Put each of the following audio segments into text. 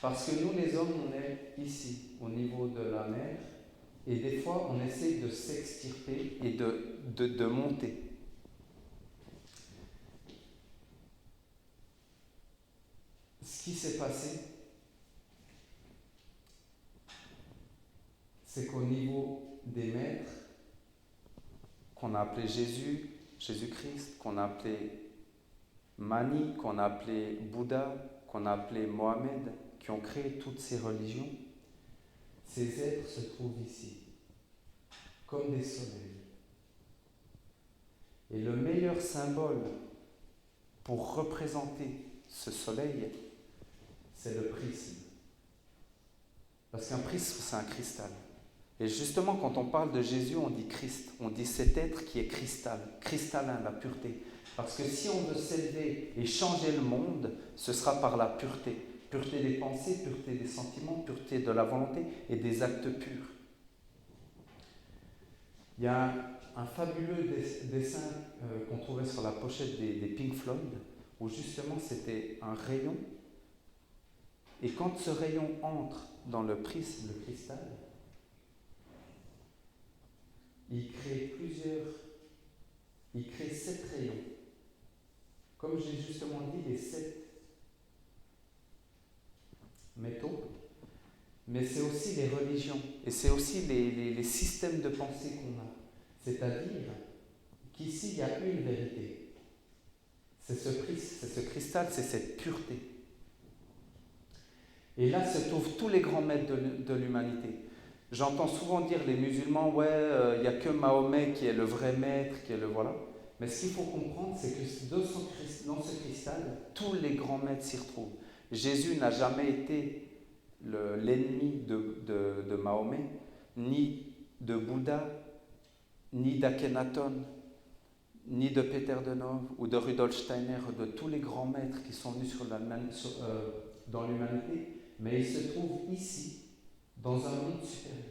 Parce que nous, les hommes, on est ici, au niveau de la mer, et des fois, on essaie de s'extirper et de monter. Ce qui s'est passé, c'est qu'au niveau des maîtres, qu'on a appelé Jésus-Christ, qu'on a appelé Mani, qu'on a appelé Bouddha, qu'on a appelé Mohamed, qui ont créé toutes ces religions, ces êtres se trouvent ici, comme des soleils. Et le meilleur symbole pour représenter ce soleil, c'est le prisme. Parce qu'un prisme, c'est un cristal. Et justement, quand on parle de Jésus, on dit Christ. On dit cet être qui est cristallin, la pureté. Parce que si on veut s'élever et changer le monde, ce sera par la pureté. Pureté des pensées, pureté des sentiments, pureté de la volonté et des actes purs. Il y a un fabuleux dessin qu'on trouvait sur la pochette des Pink Floyd, où justement c'était un rayon. Et quand ce rayon entre dans le prisme, le cristal, il crée 7 rayons. Comme j'ai justement dit, les 7 métaux, mais c'est aussi les religions, et c'est aussi les systèmes de pensée qu'on a. C'est-à-dire qu'ici, il y a une vérité. C'est ce prisme, c'est ce cristal, c'est cette pureté. Et là se trouvent tous les grands maîtres de l'humanité. J'entends souvent dire les musulmans, il n'y a que Mahomet qui est le vrai maître, qui est le voilà. Mais ce qu'il faut comprendre, c'est que dans ce cristal, tous les grands maîtres s'y retrouvent. Jésus n'a jamais été l'ennemi de Mahomet, ni de Bouddha, ni d'Akhenaton, ni de Peter de Nov ou de Rudolf Steiner, de tous les grands maîtres qui sont venus dans l'humanité, mais ils se trouvent ici, dans un monde supérieur.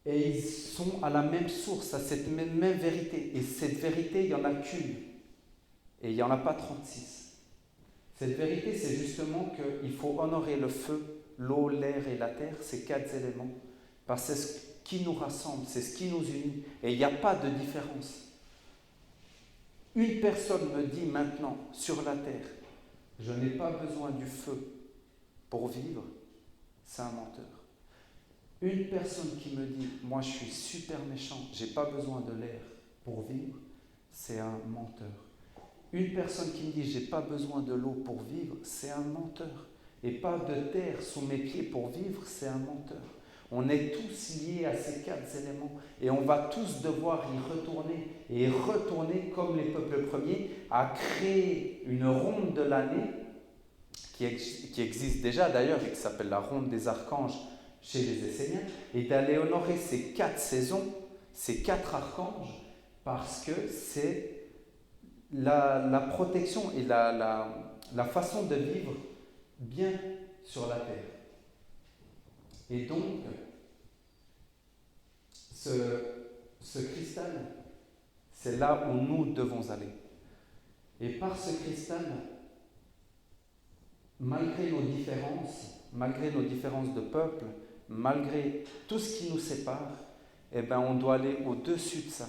Et ils sont à la même source, à cette même vérité. Et cette vérité, il n'y en a qu'une. Et il n'y en a pas 36. Cette vérité, c'est justement qu'il faut honorer le feu, l'eau, l'air et la terre, ces 4 éléments. Parce que c'est ce qui nous rassemble, c'est ce qui nous unit. Et il n'y a pas de différence. Une personne me dit maintenant, sur la terre, je n'ai pas besoin du feu pour vivre, c'est un menteur. Une personne qui me dit, moi je suis super méchant, j'ai pas besoin de l'air pour vivre, c'est un menteur. Une personne qui me dit, j'ai pas besoin de l'eau pour vivre, c'est un menteur. Et pas de terre sous mes pieds pour vivre, c'est un menteur. On est tous liés à ces 4 éléments et on va tous devoir y retourner et retourner comme les peuples premiers à créer une ronde de l'année qui existe déjà d'ailleurs et qui s'appelle la ronde des archanges chez les Esséniens, et d'aller honorer ces 4 saisons, ces 4 archanges, parce que c'est la protection et la façon de vivre bien sur la terre. Et donc, ce cristal, c'est là où nous devons aller. Et par ce cristal, malgré nos différences de peuple, malgré tout ce qui nous sépare, on doit aller au-dessus de ça.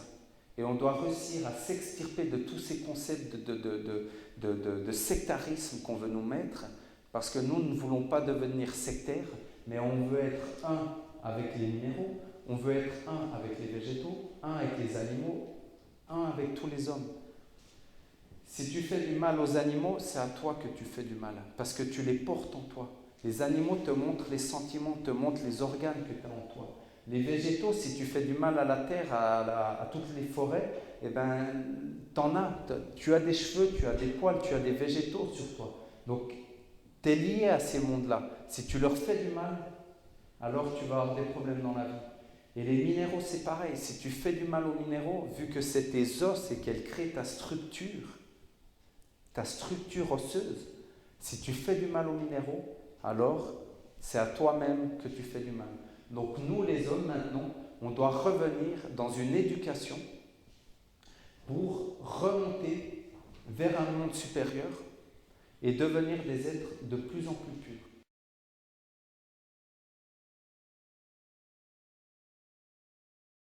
Et on doit réussir à s'extirper de tous ces concepts de sectarisme qu'on veut nous mettre, parce que nous ne voulons pas devenir sectaires, mais on veut être un avec les minéraux, on veut être un avec les végétaux, un avec les animaux, un avec tous les hommes. Si tu fais du mal aux animaux, c'est à toi que tu fais du mal, parce que tu les portes en toi. Les animaux te montrent les sentiments, te montrent les organes que tu as en toi. Les végétaux, si tu fais du mal à la terre, à toutes les forêts, tu as des cheveux, tu as des poils, tu as des végétaux sur toi. Donc, tu es lié à ces mondes-là. Si tu leur fais du mal, alors tu vas avoir des problèmes dans la vie. Et les minéraux, c'est pareil. Si tu fais du mal aux minéraux, vu que c'est tes os et qu'elles créent ta structure osseuse, si tu fais du mal aux minéraux, alors c'est à toi-même que tu fais du mal. Donc nous, les hommes, maintenant, on doit revenir dans une éducation pour remonter vers un monde supérieur et devenir des êtres de plus en plus purs.